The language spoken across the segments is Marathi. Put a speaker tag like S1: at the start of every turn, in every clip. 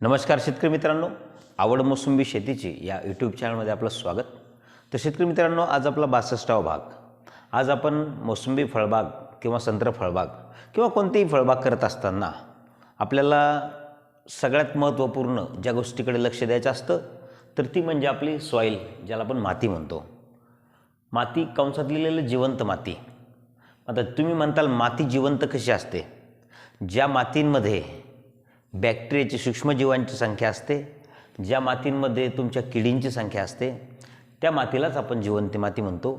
S1: नमस्कार शेतकरी मित्रांनो, आवड मोसंबी शेतीची या यूट्यूब चॅनलमध्ये आपलं स्वागत. तर शेतकरी मित्रांनो, आज आपला 62वा भाग. आज आपण मोसंबी फळबाग किंवा संत्र फळबाग किंवा कोणतीही फळबाग करत असताना आपल्याला सगळ्यात महत्त्वपूर्ण ज्या गोष्टीकडे लक्ष द्यायचं असतं तर ती म्हणजे आपली सॉईल, ज्याला आपण माती म्हणतो. माती कंसात लिहिलेलं जिवंत माती. आता तुम्ही म्हणताल माती जिवंत कशी असते? ज्या मातींमध्ये बॅक्टेरियाची सूक्ष्मजीवांची संख्या असते, ज्या मातींमध्ये तुमच्या किडींची संख्या असते, त्या मातीलाच आपण जिवंत माती म्हणतो.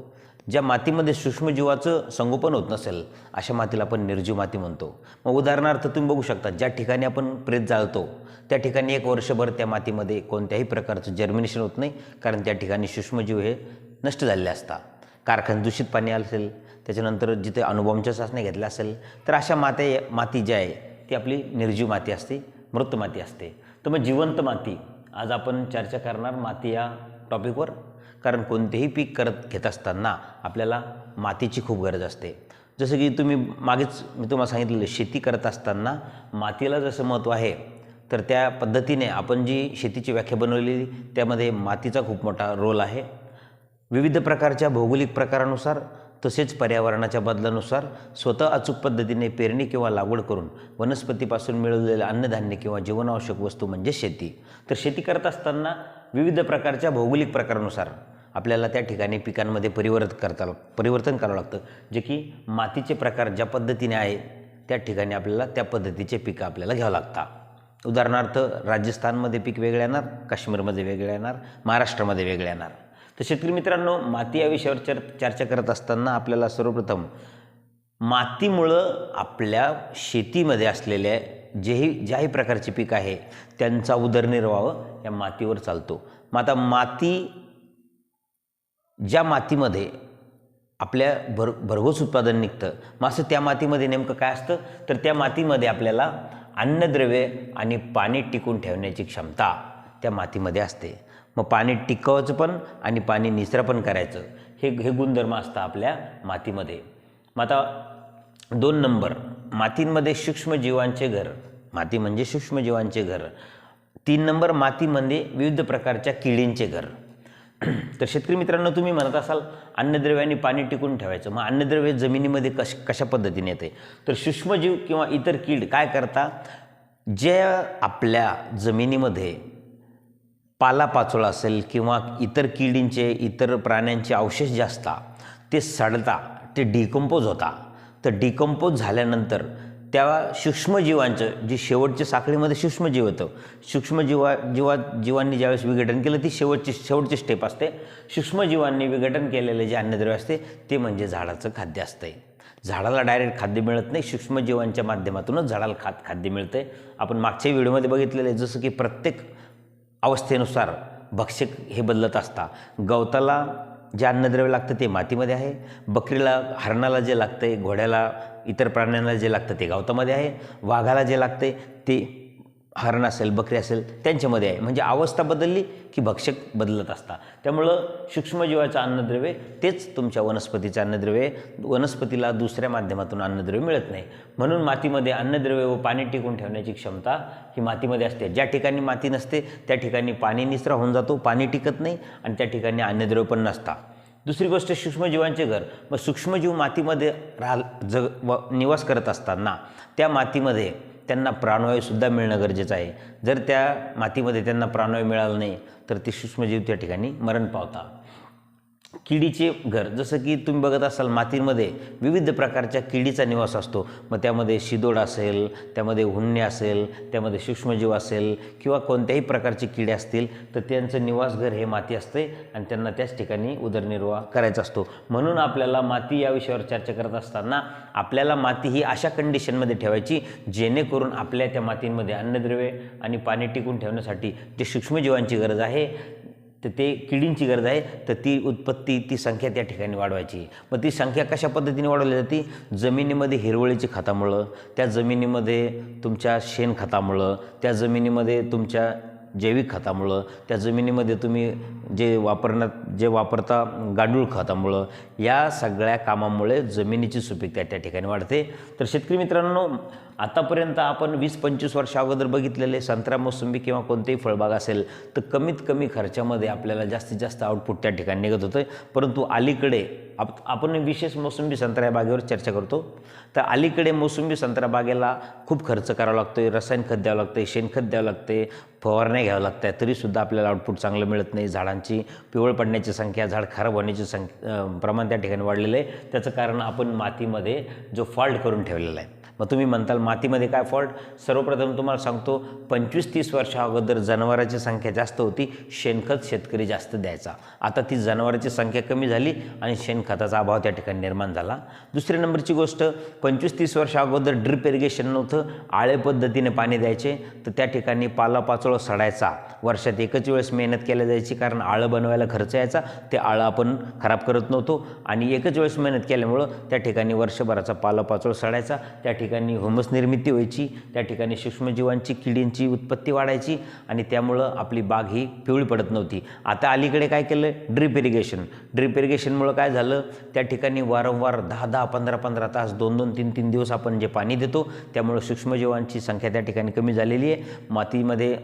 S1: ज्या मातीमध्ये सूक्ष्मजीवाचं संगोपन होत नसेल अशा मातीला आपण निर्जीव माती म्हणतो. मग उदाहरणार्थ तुम्ही बघू शकता, ज्या ठिकाणी आपण प्रेत जाळतो त्या ठिकाणी 1 वर्षभर त्या मातीमध्ये कोणत्याही प्रकारचं जर्मिनेशन होत नाही, कारण त्या ठिकाणी सूक्ष्मजीव हे नष्ट झालेले असतात. कारखान्यात दूषित पाणी असेल, त्याच्यानंतर जिथे अणुबॉम्बच्या चाचण्या घेतल्या असेल तर अशा माती जी आहे ती आपली निर्जीव माती असते, मृत माती असते. तर मग जिवंत माती, आज आपण चर्चा करणार माती या टॉपिकवर. कारण कोणतेही पीक घेत असताना आपल्याला मातीची खूप गरज असते. जसं की तुम्ही मागेच मी तुम्हाला सांगितलेलं, शेती करत असताना मातीला जसं महत्त्व आहे तर त्या पद्धतीने आपण जी शेतीची व्याख्या बनवलेली त्यामध्ये मातीचा खूप मोठा रोल आहे. विविध प्रकारच्या भौगोलिक प्रकारानुसार तसेच पर्यावरणाच्या बदलानुसार स्वतः अचूक पद्धतीने पेरणी किंवा लागवड करून वनस्पतीपासून मिळवलेले अन्नधान्य किंवा जीवनावश्यक वस्तू म्हणजे शेती. तर शेती करत असताना विविध प्रकारच्या भौगोलिक प्रकारानुसार आपल्याला त्या ठिकाणी पिकांमध्ये परिवर्तन करावं लागतं, जे की मातीचे प्रकार ज्या पद्धतीने आहे त्या ठिकाणी आपल्याला त्या पद्धतीचे पिकं आपल्याला घ्यावं लागतात. उदाहरणार्थ, राजस्थानमध्ये पीक वेगळे येणार, काश्मीरमध्ये वेगळे येणार, महाराष्ट्रामध्ये वेगळे येणार. तर शेतकरी मित्रांनो, माती या विषयावर चर्चा करत असताना आपल्याला सर्वप्रथम मातीमुळं आपल्या शेतीमध्ये असलेल्या ज्याही प्रकारचे पीक आहे त्यांचा उदरनिर्वाह या मातीवर चालतो. मग आता ज्या मातीमध्ये आपल्या भरघोस उत्पादन निघतं, मग असं त्या मातीमध्ये नेमकं काय असतं तर त्या मातीमध्ये आपल्याला अन्नद्रव्ये आणि पाणी टिकून ठेवण्याची क्षमता त्या मातीमध्ये असते. मग पाणी टिकवायचं पण आणि पाणी निचरा पण करायचं, हे गुणधर्म असतं आपल्या मातीमध्ये. मग आता 2 नंबर, मातींमध्ये सूक्ष्मजीवांचे घर. माती म्हणजे सूक्ष्मजीवांचे घर. 3 नंबर, मातीमध्ये विविध प्रकारच्या किडींचे घर. तर शेतकरी मित्रांनो, तुम्ही म्हणत असाल अन्नद्रव्य आणि पाणी टिकून ठेवायचं, मग अन्नद्रव्य जमिनीमध्ये कशा पद्धतीने येते? तर सूक्ष्मजीव किंवा इतर कीड काय करतात, ज्या आपल्या जमिनीमध्ये पालापाचोळा असेल किंवा इतर किडींचे, इतर प्राण्यांचे अवशेष जे असतात ते सडता, ते डिकंपोज होतात. तर डिकंपोज झाल्यानंतर त्या सूक्ष्मजीवांचं, जी शेवटच्या साखळीमध्ये सूक्ष्मजीव होतं, जीवांनी ज्यावेळेस विघटन केलं ती शेवटची स्टेप असते. सूक्ष्मजीवांनी विघटन केलेले जे अन्नद्रव्य असते ते म्हणजे झाडाचं खाद्य असतं. झाडाला डायरेक्ट खाद्य मिळत नाही, सूक्ष्मजीवांच्या माध्यमातूनच झाडाला खाद्य मिळते. आपण मागच्या व्हिडिओमध्ये बघितलेलं आहे, जसं की प्रत्येक अवस्थेनुसार भक्षक हे बदलत असतात. गवताला जे अन्नद्रव्य लागतं ते मातीमध्ये आहे, बकरीला, हरणाला जे लागतं आहे, घोड्याला, इतर प्राण्यांना जे लागतं ते गवतामध्ये आहे, वाघाला जे लागतं आहे ते हरण असेल, बकरी असेल त्यांच्यामध्ये आहे. म्हणजे अवस्था बदलली की भक्षक बदलत असतात. त्यामुळं सूक्ष्मजीवाचं अन्नद्रव्य तेच तुमच्या वनस्पतीचं अन्नद्रव्य. वनस्पतीला दुसऱ्या माध्यमातून अन्नद्रव्य मिळत नाही, म्हणून मातीमध्ये अन्नद्रव्य व पाणी टिकून ठेवण्याची क्षमता ही मातीमध्ये असते. ज्या ठिकाणी माती नसते त्या ठिकाणी पाणी निचरा होऊन जातो, पाणी टिकत नाही आणि त्या ठिकाणी अन्नद्रव्य पण नसतात. दुसरी गोष्ट, सूक्ष्मजीवांचे घर. मग सूक्ष्मजीव मातीमध्ये निवास करत असताना त्या मातीमध्ये त्यांना प्राणवायूसुद्धा मिळणं गरजेचं आहे. जर त्या मातीमध्ये त्यांना प्राणवायू मिळाला नाही तर ते सूक्ष्मजीव त्या ठिकाणी मरण पावतात. किडीचे घर, जसं की तुम्ही बघत असाल मातीमध्ये विविध प्रकारच्या किडीचा निवास असतो. मग त्यामध्ये शिदोड असेल, त्यामध्ये हुन्ने असेल, त्यामध्ये सूक्ष्मजीव असेल किंवा कोणत्याही प्रकारचे किडे असतील तर त्यांचं निवासघर हे माती असते आणि त्यांना त्याच ठिकाणी उदरनिर्वाह करायचा असतो. म्हणून आपल्याला माती या विषयावर चर्चा करत असताना आपल्याला माती ही अशा कंडिशनमध्ये ठेवायची जेणेकरून आपल्या त्या मातींमध्ये अन्नद्रव्ये आणि पाणी टिकून ठेवण्यासाठी जे सूक्ष्मजीवांची गरज आहे तर ते किडींची गरज आहे, तर ती संख्या त्या ठिकाणी वाढवायची. मग ती संख्या कशा पद्धतीने वाढवली जाते? जमिनीमध्ये हिरवळीच्या खतामुळं, त्या जमिनीमध्ये तुमच्या शेणखतामुळं, त्या जमिनीमध्ये तुमच्या जैविक खतामुळं, त्या जमिनीमध्ये तुम्ही जे वापरता गांडूळ खतामुळं, या सगळ्या कामामुळे जमिनीची सुपीकता त्या ठिकाणी वाढते. तर शेतकरी मित्रांनो, आतापर्यंत आपण 20-25 वर्ष अगोदर बघितलेले संत्रा, मोसंबी किंवा कोणतेही फळबाग असेल तर कमीत कमी खर्चामध्ये आपल्याला जास्तीत जास्त आउटपुट त्या ठिकाणी निघत होतं. परंतु अलीकडे आपण विशेष मोसंबी संत्रा या बागेवर चर्चा करतो. तर अलीकडे मोसंबी संत्रा बागेला खूप खर्च करावा लागतो आहे, रसायन खत द्यावं लागतं आहे, शेणखत द्यावं लागते, फवारण्या घ्यावं लागत आहे, तरीसुद्धा आपल्याला आउटपुट चांगलं मिळत नाही. झाडांची पिवळ पडण्याची संख्या, झाड खराब होण्याची प्रमाण त्या ठिकाणी वाढलेलं आहे. त्याचं कारण आपण मातीमध्ये जो फॉल्ट करून ठेवलेला आहे. मग तुम्ही म्हणताल मातीमध्ये काय फॉल्ट? सर्वप्रथम तुम्हाला सांगतो, 25-30 वर्षा अगोदर जनावरांची संख्या जास्त होती, शेणखत शेतकरी जास्त द्यायचा. आता ती जनावरांची संख्या कमी झाली आणि शेणखताचा अभाव त्या ठिकाणी निर्माण झाला. दुसरी नंबरची गोष्ट, 25-30 वर्षा अगोदर ड्रिप इरिगेशन नव्हतं, आळे पद्धतीने पाणी द्यायचे, तर त्या ठिकाणी पालापाचोळा सडायचा. वर्षात एकच वेळेस मेहनत केली जायची, कारण आळं बनवायला खर्च यायचा, ते आळं आपण खराब करत नव्हतो आणि एकच वेळेस मेहनत केल्यामुळं त्या ठिकाणी वर्षभराचा पालापाचोळा सडायचा. त्या ठिकाणी ह्युमस निर्मिती व्हायची, त्या ठिकाणी सूक्ष्मजीवांची, किडींची उत्पत्ती वाढायची आणि त्यामुळं आपली बाग ही पिवळी पडत नव्हती. आता अलीकडे काय केलं? Drip irrigation. ड्रिप इरिगेशनमुळं काय झालं? त्या ठिकाणी वारंवार 10-10, 15-15 तास, 2-2, 3-3 दिवस आपण जे पाणी देतो, त्यामुळं सूक्ष्मजीवांची संख्या त्या ठिकाणी कमी झालेली आहे. मातीमध्ये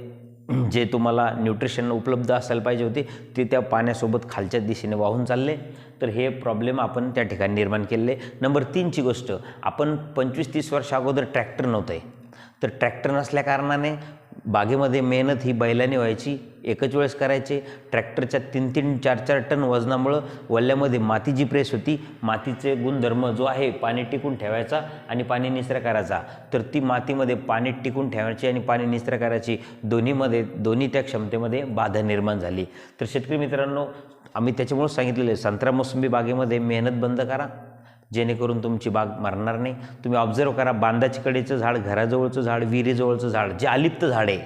S1: जे तुम्हाला न्यूट्रिशन उपलब्ध असायला पाहिजे होते ते त्या पाण्यासोबत खालच्या दिशेने वाहून चालले. तर हे प्रॉब्लेम आपण त्या ठिकाणी निर्माण केले. नंबर 3ची गोष्ट, आपण 25-30 वर्ष अगोदर ट्रॅक्टर नव्हतं आहे, तर ट्रॅक्टर नसल्या कारणाने बागेमध्ये मेहनत ही बैलाने व्हायची, एकच वेळेस करायचे. ट्रॅक्टरच्या 3-3, 4-4 टन वजनामुळं वल्ल्यामध्ये माती जी प्रेस होती, मातीचे गुणधर्म जो आहे पाणी टिकून ठेवायचा आणि पाणी निचरा करायचा, तर ती मातीमध्ये पाणी टिकून ठेवायची आणि पाणी निचरा करायची, दोन्ही त्या क्षमतेमध्ये बाधा निर्माण झाली. तर शेतकरी मित्रांनो, आम्ही त्याच्यामुळेच सांगितलेलं आहे, संत्रा मोसंबी बागेमध्ये मेहनत बंद करा, जेणेकरून तुमची बाग मरणार नाही. तुम्ही ऑब्झर्व करा, बांधाची कडेचं झाड, घराजवळचं झाड, विहिरीजवळचं झाड, जे अलिप्त झाड आहे,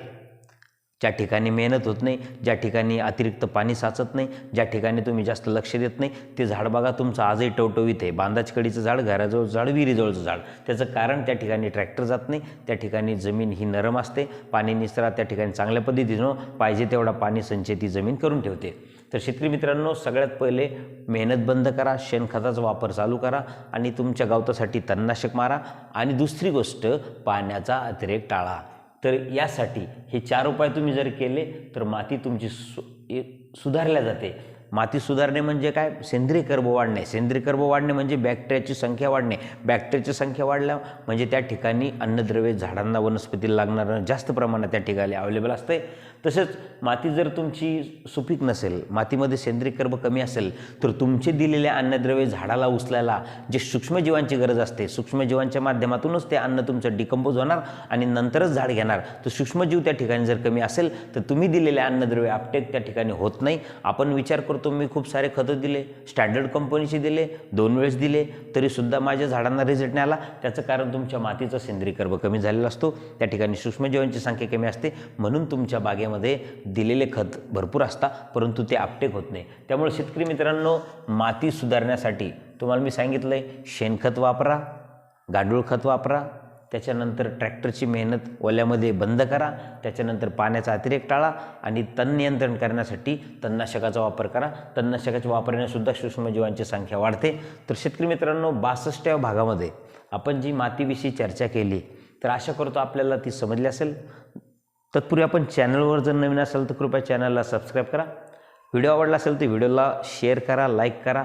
S1: ज्या ठिकाणी मेहनत होत नाही, ज्या ठिकाणी अतिरिक्त पाणी साचत नाही, ज्या ठिकाणी तुम्ही जास्त लक्ष देत नाही, ते झाड बघा तुमचं आजही टवटवीत आहे. बांधाची कडीचं झाड, घराजवळचं झाड, विहिरीजवळचं झाड. त्याचं कारण त्या ठिकाणी ट्रॅक्टर जात नाही, त्या ठिकाणी जमीन ही नरम असते, पाणी निचरा त्या ठिकाणी चांगल्या पद्धतीनं पाहिजे तेवढा पाणी संचय ती जमीन करून ठेवते. तर शेतकरी मित्रांनो, सगळ्यात पहिले मेहनत बंद करा, शेणखताचा वापर चालू करा आणि तुमच्या गवतासाठी तणनाशक मारा. आणि दुसरी गोष्ट, पाण्याचा अतिरेक टाळा. तर यासाठी हे 4 उपाय तुम्ही जर केले तर माती तुमची सुधारल्या जाते. माती सुधारणे म्हणजे काय? सेंद्रिय कर्ब वाढणे. सेंद्रिय कर्ब वाढणे म्हणजे बॅक्टेरियाची संख्या वाढणे. बॅक्टेरियाची संख्या वाढल्या म्हणजे त्या ठिकाणी अन्नद्रव्य झाडांना, वनस्पतीला लागणारं जास्त प्रमाणात त्या ठिकाणी अवेलेबल असते. तसेच माती जर तुमची सुपीक नसेल, मातीमध्ये सेंद्रिय कर्ब कमी असेल, तर तुमचे दिलेले अन्नद्रव्य झाडाला उचलायला जे सूक्ष्मजीवांची गरज असते, सूक्ष्मजीवांच्या माध्यमातूनच ते अन्न तुमचं डिकंपोज होणार आणि नंतरच झाड घेणार. तर सूक्ष्मजीव त्या ठिकाणी जर कमी असेल तर तुम्ही दिलेले अन्नद्रव्य अपटेक त्या ठिकाणी होत नाही. आपण विचार करतो, मी खूप सारे खतं दिले, स्टँडर्ड कंपनीचे दिले, 2 वेळेस दिले, तरीसुद्धा माझ्या झाडांना रिझल्ट नाही आला. त्याचं कारण तुमच्या मातीचा सेंद्रिय कर्ब कमी झालेला असतो, त्या ठिकाणी सूक्ष्मजीवांची संख्या कमी असते. म्हणून तुमच्या बागेमध्ये दिलेले खत भरपूर असतात, परंतु ते अपटेक होत नाही. त्यामुळे शेतकरी मित्रांनो, माती सुधारण्यासाठी तुम्हाला मी सांगितलं आहे, शेणखत वापरा, गांडूळ खत वापरा, त्याच्यानंतर ट्रॅक्टरची मेहनत ओल्यामध्ये बंद करा, त्याच्यानंतर पाण्याचा अतिरेक टाळा आणि तण नियंत्रण करण्यासाठी तणनाशकाचा वापर करा. तणनाशकाच्या वापरानेसुद्धा सूक्ष्मजीवांची संख्या वाढते. तर शेतकरी मित्रांनो, 62व्या भागामध्ये आपण जी मातीविषयी चर्चा केली, तर आशा करतो आपल्याला ती समजली असेल. तत्पूर्वी आपण चॅनलवर जर नवीन असाल तर कृपया चॅनलला सबस्क्राईब करा. व्हिडिओ आवडला असेल तर व्हिडिओला शेअर करा, लाईक करा.